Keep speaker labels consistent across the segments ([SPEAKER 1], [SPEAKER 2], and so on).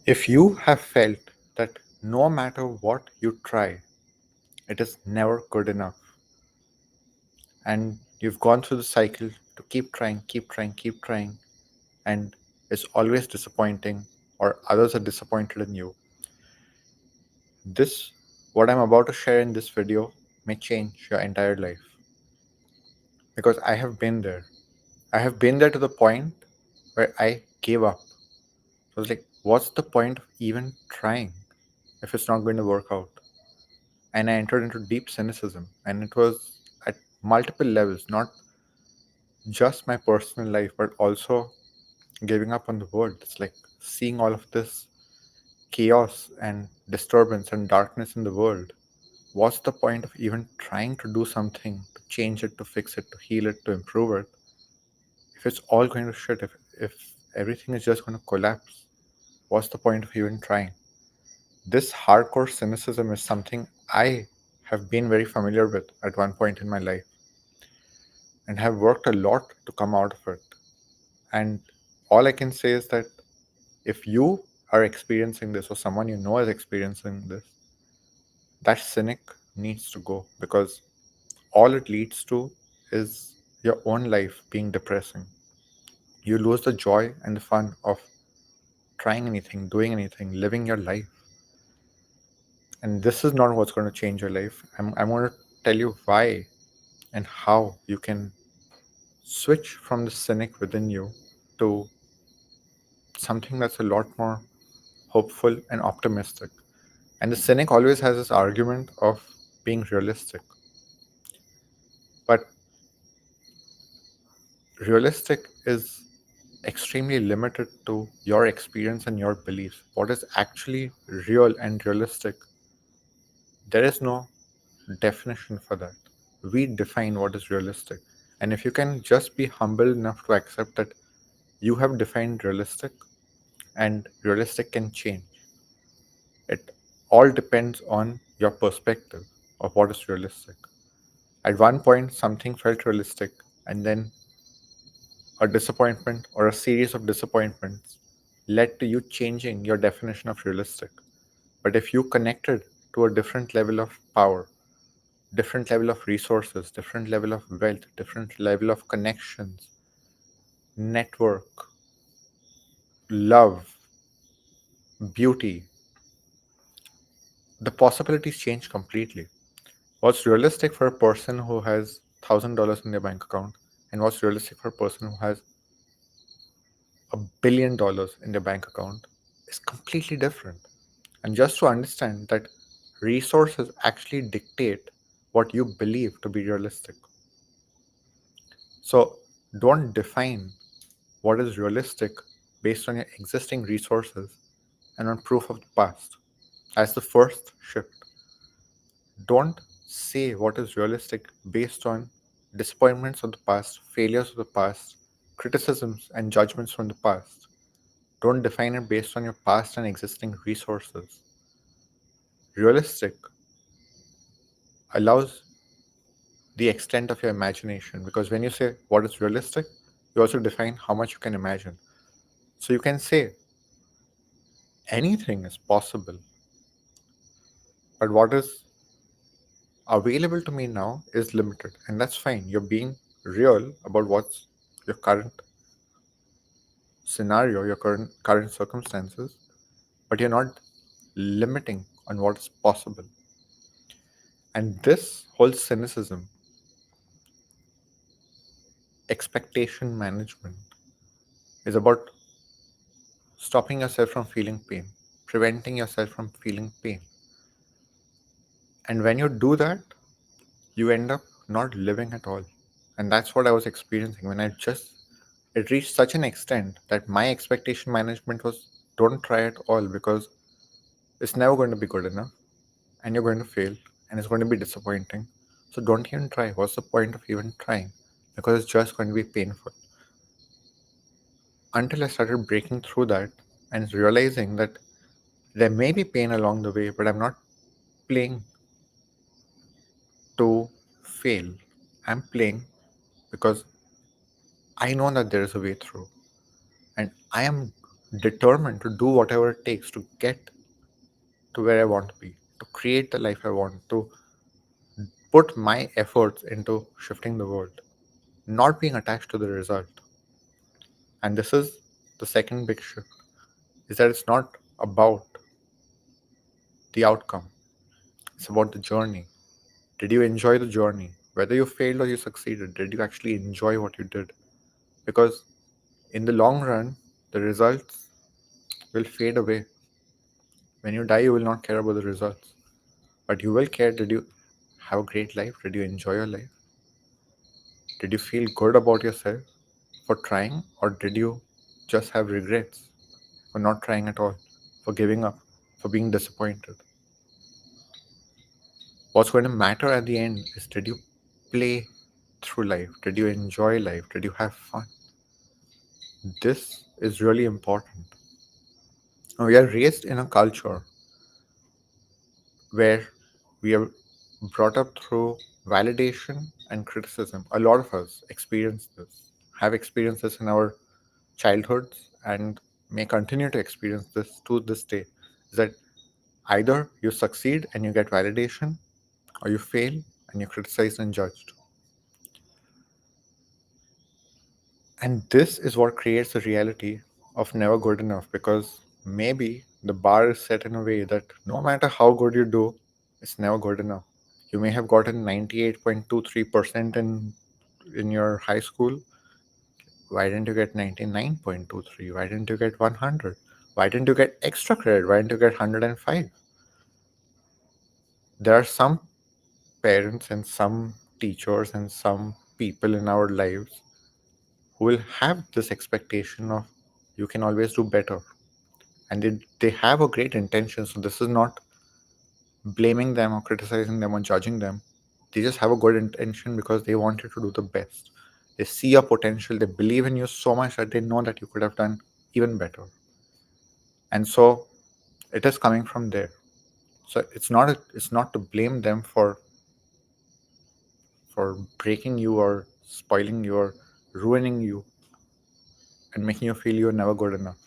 [SPEAKER 1] If you have felt that no matter what you try, it is never good enough, and you've gone through the cycle to keep trying, keep trying, keep trying, and it's always disappointing, or others are disappointed in you, this, what I'm about to share in this video, may change your entire life. Because I have been there. I have been there to the point where I gave up. So I was like, what's the point of even trying if it's not going to work out? And I entered into deep cynicism. And it was at multiple levels, not just my personal life, but also giving up on the world. It's like seeing all of this chaos and disturbance and darkness in the world. What's the point of even trying to do something to change it, to fix it, to heal it, to improve it? If it's all going to shit, if everything is just going to collapse, what's the point of even trying? This hardcore cynicism is something I have been very familiar with at one point in my life and have worked a lot to come out of it. And all I can say is that if you are experiencing this or someone you know is experiencing this, that cynic needs to go because all it leads to is your own life being depressing. You lose the joy and the fun of trying anything, doing anything, living your life. And this is not what's going to change your life. I'm going to tell you why and how you can switch from the cynic within you to something that's a lot more hopeful and optimistic. And the cynic always has this argument of being realistic. But realistic is extremely limited to your experience and your beliefs. What is actually real and realistic, there is no definition for that. We define what is realistic. And if you can just be humble enough to accept that you have defined realistic and realistic can change, it all depends on your perspective of what is realistic. At one point, something felt realistic, and then a disappointment or a series of disappointments led to you changing your definition of realistic. But if you connected to a different level of power, different level of resources, different level of wealth, different level of connections, network, love, beauty, the possibilities change completely. What's realistic for a person who has $1,000 in their bank account and what's realistic for a person who has $1 billion in their bank account is completely different. And just to understand that resources actually dictate what you believe to be realistic. So don't define what is realistic based on your existing resources and on proof of the past. As the first shift, don't say what is realistic based on disappointments of the past, failures of the past, criticisms and judgments from the past. Don't define it based on your past and existing resources. Realistic allows the extent of your imagination because when you say what is realistic, you also define how much you can imagine. So you can say anything is possible, but what is available to me now is limited, and that's fine. You're being real about what's your current scenario, your current circumstances, but you're not limiting on what is possible. And this whole cynicism, expectation management, is about stopping yourself from feeling pain, preventing yourself from feeling pain. And when you do that, you end up not living at all. And that's what I was experiencing when it reached such an extent that my expectation management was don't try at all because it's never going to be good enough and you're going to fail and it's going to be disappointing. So don't even try. What's the point of even trying? Because it's just going to be painful. Until I started breaking through that and realizing that there may be pain along the way, but I'm not playing to fail. I'm playing because I know that there is a way through. And I am determined to do whatever it takes to get to where I want to be, to create the life I want, to put my efforts into shifting the world, not being attached to the result. And this is the second big shift, is that it's not about the outcome. It's about the journey. Did you enjoy the journey? Whether you failed or you succeeded, did you actually enjoy what you did? Because in the long run, the results will fade away. When you die, you will not care about the results. But you will care, did you have a great life? Did you enjoy your life? Did you feel good about yourself for trying? Or did you just have regrets for not trying at all, for giving up, for being disappointed? What's going to matter at the end is, did you play through life? Did you enjoy life? Did you have fun? This is really important. We are raised in a culture where we are brought up through validation and criticism. A lot of us experience this, have experienced this in our childhoods, and may continue to experience this to this day. Is that either you succeed and you get validation, or you fail and you're criticized and judged. And this is what creates a reality of never good enough, because maybe the bar is set in a way that no matter how good you do, it's never good enough. You may have gotten 98.23% in your high school. Why didn't you get 99.23? Why didn't you get 100? Why didn't you get extra credit? Why didn't you get 105? There are some parents and some teachers and some people in our lives who will have this expectation of you can always do better. And they have a great intention. So this is not blaming them or criticizing them or judging them. They just have a good intention because they want you to do the best. They see your potential, they believe in you so much that they know that you could have done even better. And so it is coming from there. So it's not to blame them for breaking you or spoiling you or ruining you and making you feel you're never good enough.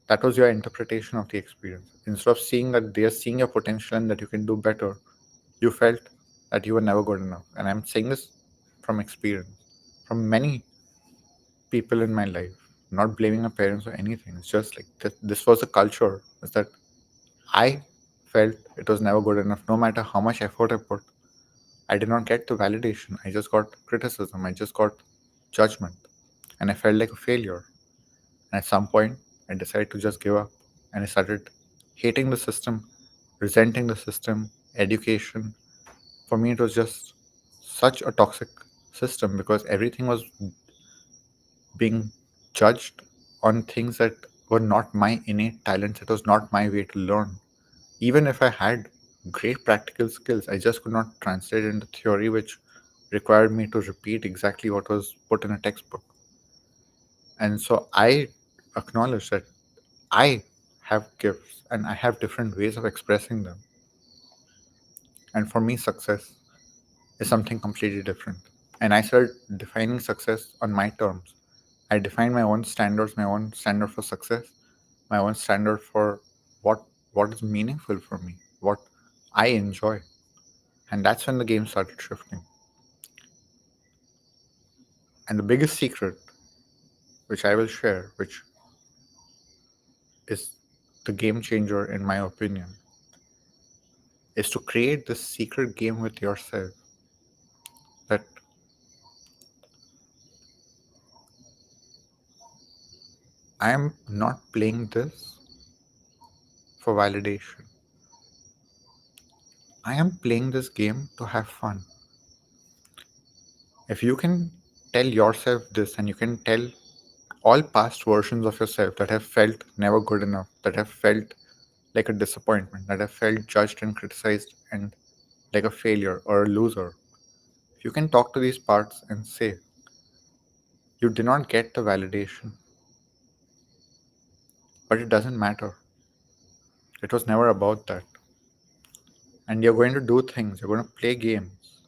[SPEAKER 1] That was your interpretation of the experience. Instead of seeing that they are seeing your potential and that you can do better, you felt that you were never good enough. And I'm saying this from experience, from many people in my life, not blaming my parents or anything. It's just like this was a culture, is that I felt it was never good enough. No matter how much effort I put, I did not get the validation. I just got criticism. I just got judgment. And I felt like a failure. And at some point, I decided to just give up. And I started hating the system, resenting the system, education. For me, it was just such a toxic system because everything was being judged on things that were not my innate talents. It was not my way to learn. Even if I had great practical skills, I just could not translate into theory, which required me to repeat exactly what was put in a textbook. And so I acknowledge that I have gifts and I have different ways of expressing them. And for me, success is something completely different. And I started defining success on my terms. I defined my own standards, my own standard for success, my own standard for what what is meaningful for me, what I enjoy. And that's when the game started shifting. And the biggest secret, which I will share, which is the game changer in my opinion, is to create this secret game with yourself that I am not playing this for validation. I am playing this game to have fun. If you can tell yourself this, and you can tell all past versions of yourself that have felt never good enough, that have felt like a disappointment, that have felt judged and criticized and like a failure or a loser, if you can talk to these parts and say, you did not get the validation, but it doesn't matter. It was never about that. And you're going to do things, you're going to play games,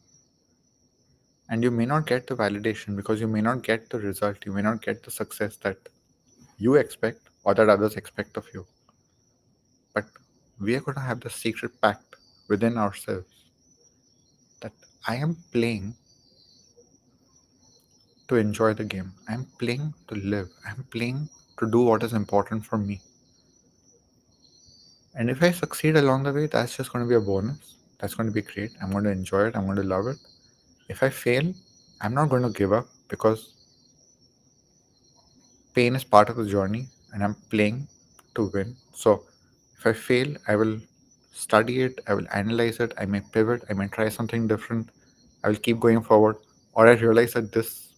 [SPEAKER 1] and you may not get the validation because you may not get the result, you may not get the success that you expect or that others expect of you. But we are going to have the secret pact within ourselves that I am playing to enjoy the game. I'm playing to live. I'm playing to do what is important for me. And if I succeed along the way, that's just going to be a bonus. That's going to be great. I'm going to enjoy it. I'm going to love it. If I fail, I'm not going to give up because pain is part of the journey and I'm playing to win. So if I fail, I will study it, I will analyze it, I may pivot, I may try something different, I will keep going forward, or I realize that this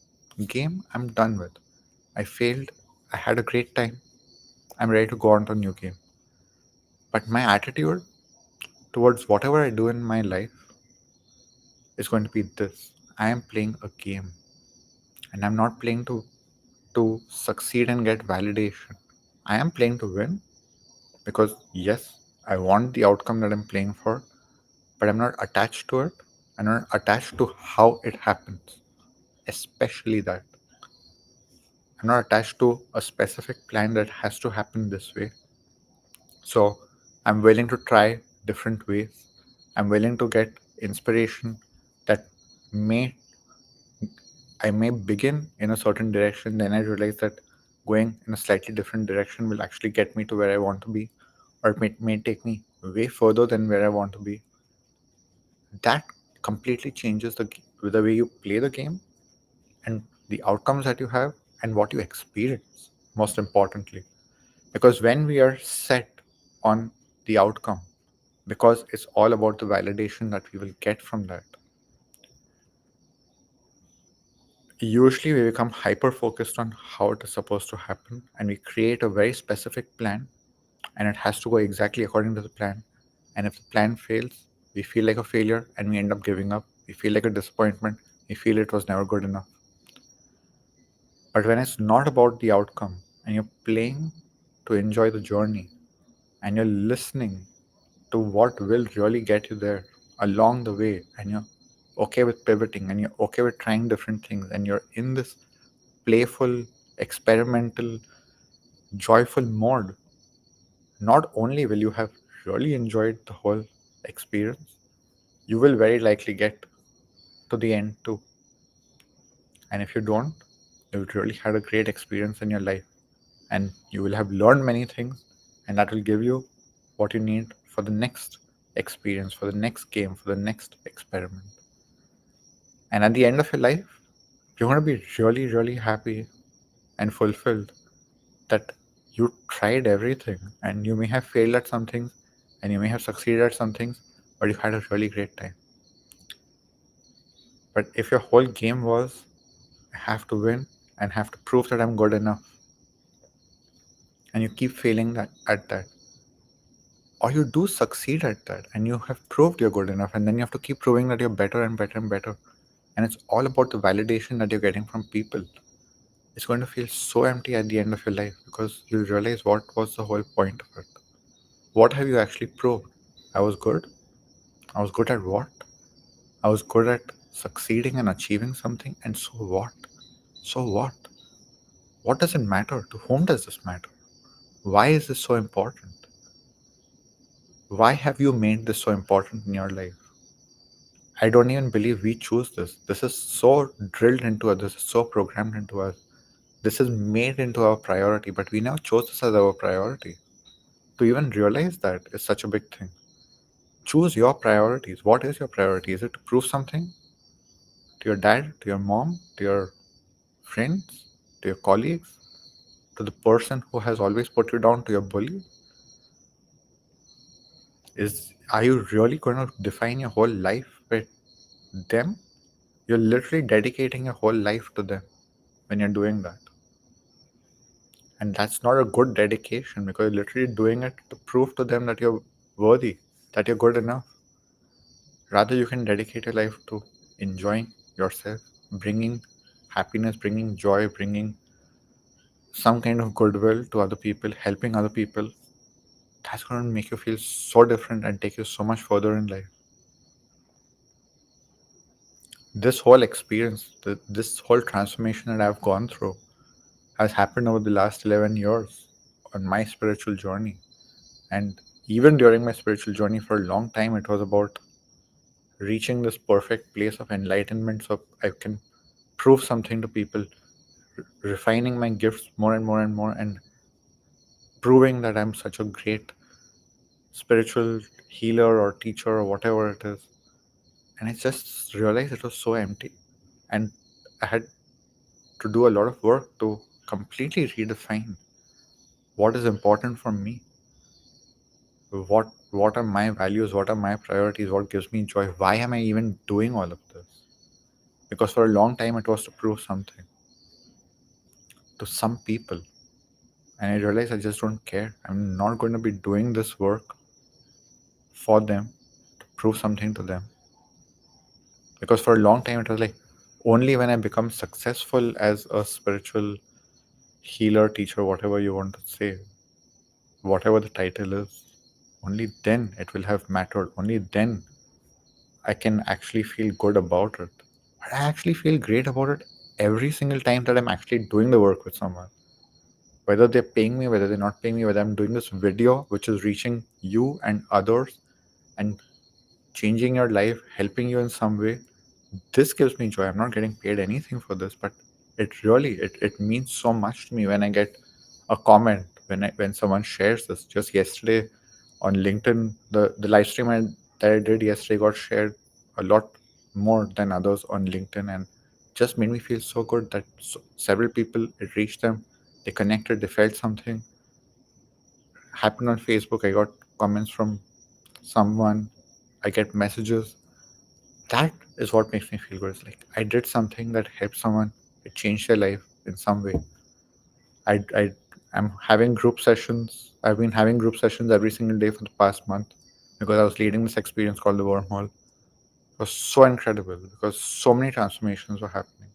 [SPEAKER 1] game I'm done with. I failed, I had a great time, I'm ready to go on to a new game. But my attitude towards whatever I do in my life is going to be this. I am playing a game and I'm not playing to succeed and get validation. I am playing to win because yes, I want the outcome that I'm playing for, but I'm not attached to it. I'm not attached to how it happens, especially that. I'm not attached to a specific plan that has to happen this way. So I'm willing to try different ways. I'm willing to get inspiration that may I may begin in a certain direction, then I realize that going in a slightly different direction will actually get me to where I want to be, or it may take me way further than where I want to be. That completely changes the way you play the game and the outcomes that you have and what you experience, most importantly. Because when we are set on the outcome, because it's all about the validation that we will get from that, usually we become hyper focused on how it is supposed to happen and we create a very specific plan and it has to go exactly according to the plan. And if the plan fails, we feel like a failure and we end up giving up. We feel like a disappointment. We feel it was never good enough. But when it's not about the outcome and you're playing to enjoy the journey and you're listening to what will really get you there along the way and you're okay with pivoting and you're okay with trying different things and you're in this playful, experimental, joyful mode, not only will you have really enjoyed the whole experience, you will very likely get to the end too. And if you don't, you've really had a great experience in your life and you will have learned many things, and that will give you what you need for the next experience, for the next game, for the next experiment. And at the end of your life, you're going to be really, really happy and fulfilled that you tried everything and you may have failed at some things and you may have succeeded at some things, but you had a really great time. But if your whole game was, I have to win and have to prove that I'm good enough, and you keep failing at that, or you do succeed at that and you have proved you're good enough, and then you have to keep proving that you're better and better and better, and it's all about the validation that you're getting from people, it's going to feel so empty at the end of your life because you realize what was the whole point of it. What have you actually proved? I was good. I was good at what? I was good at succeeding and achieving something, and so what? So what? What does it matter? To whom does this matter? Why is this so important? Why have you made this so important in your life? I don't even believe we choose this. This is so drilled into us. This is so programmed into us. This is made into our priority, but we never chose this as our priority. To even realize that is such a big thing. Choose your priorities. What is your priority? Is it to prove something to your dad, to your mom, to your friends, to your colleagues, to the person who has always put you down, to your bully? Are you really going to define your whole life with them? You're literally dedicating your whole life to them when you're doing that. And that's not a good dedication because you're literally doing it to prove to them that you're worthy, that you're good enough. Rather, you can dedicate your life to enjoying yourself, bringing happiness, bringing joy, bringing some kind of goodwill to other people, helping other people. That's going to make you feel so different and take you so much further in life. This whole experience, this whole transformation that I've gone through has happened over the last 11 years on my spiritual journey. And even during my spiritual journey, for a long time, it was about reaching this perfect place of enlightenment so I can prove something to people, refining my gifts more and more and more, and proving that I'm such a great spiritual healer or teacher or whatever it is. And I just realized it was so empty. And I had to do a lot of work to completely redefine what is important for me, what are my values, what are my priorities, what gives me joy, why am I even doing all of this? Because for a long time it was to prove something to some people, and I realized I just don't care. I'm not going to be doing this work for them to prove something to them. Because for a long time it was like, only when I become successful as a spiritual healer, teacher, whatever you want to say, whatever the title is, only then it will have mattered. Only then I can actually feel good about it. But I actually feel great about it every single time that I'm actually doing the work with someone. Whether they're paying me, whether they're not paying me, whether I'm doing this video which is reaching you and others and changing your life, helping you in some way, this gives me joy. I'm not getting paid anything for this, but it means so much to me when I get a comment, when someone shares this. Just yesterday on LinkedIn, the live stream that I did yesterday got shared a lot more than others on LinkedIn, and just made me feel so good that several people, it reached them, they connected, they felt something. Happened on Facebook, I got comments from someone, I get messages. That is what makes me feel good. It's like I did something that helped someone, it changed their life in some way. I am having group sessions. I've been having group sessions every single day for the past month because I was leading this experience called the Wormhole. It was so incredible because so many transformations were happening.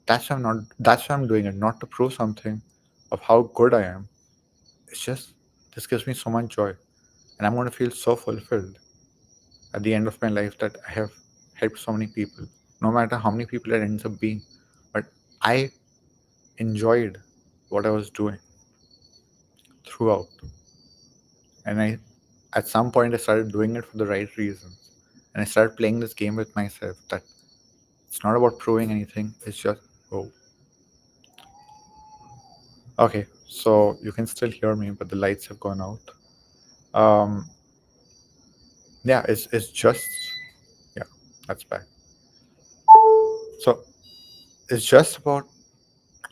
[SPEAKER 1] That's why I'm doing it, not to prove something of how good I am. It's just this gives me so much joy. And I'm going to feel so fulfilled at the end of my life that I have helped so many people, no matter how many people it ends up being. But I enjoyed what I was doing throughout. And at some point, I started doing it for the right reasons. And I started playing this game with myself that it's not about proving anything. It's just, oh, okay. So you can still hear me, but the lights have gone out. Um, yeah, it's just, yeah, that's bad. So it's just about,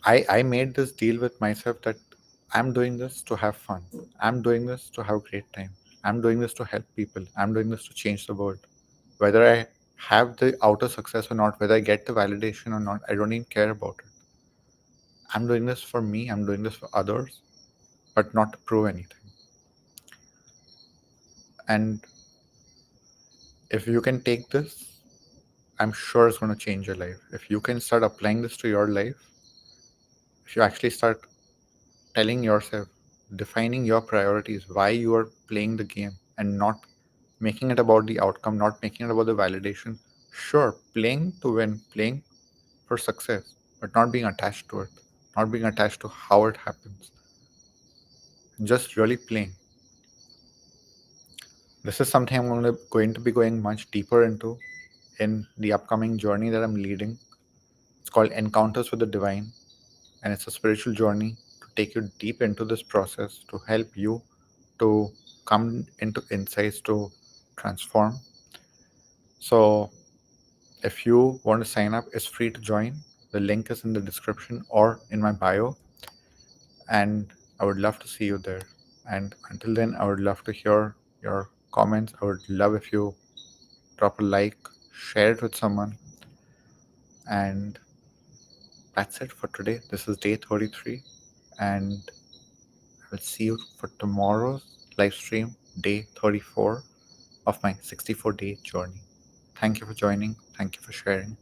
[SPEAKER 1] I made this deal with myself that I'm doing this to have fun. I'm doing this to have a great time. I'm doing this to help people. I'm doing this to change the world. Whether I have the outer success or not, whether I get the validation or not, I don't even care about it. I'm doing this for me, I'm doing this for others, but not to prove anything. And if you can take this, I'm sure it's going to change your life. If you can start applying this to your life, if you actually start telling yourself, defining your priorities, why you are playing the game, and not making it about the outcome, not making it about the validation. Sure, playing to win, playing for success, but not being attached to it, not being attached to how it happens, just really playing. This is something I'm going to be going much deeper into in the upcoming journey that I'm leading. It's called Encounters with the Divine, and it's a spiritual journey to take you deep into this process to help you to come into insights to transform. So, if you want to sign up, it's free to join. The link is in the description or in my bio, and I would love to see you there. And until then, I would love to hear your comments. I would love if you drop a like, share it with someone, and that's it for today. This is day 33, and I will see you for tomorrow's live stream, day 34 of my 64-day journey. Thank you for joining. Thank you for sharing.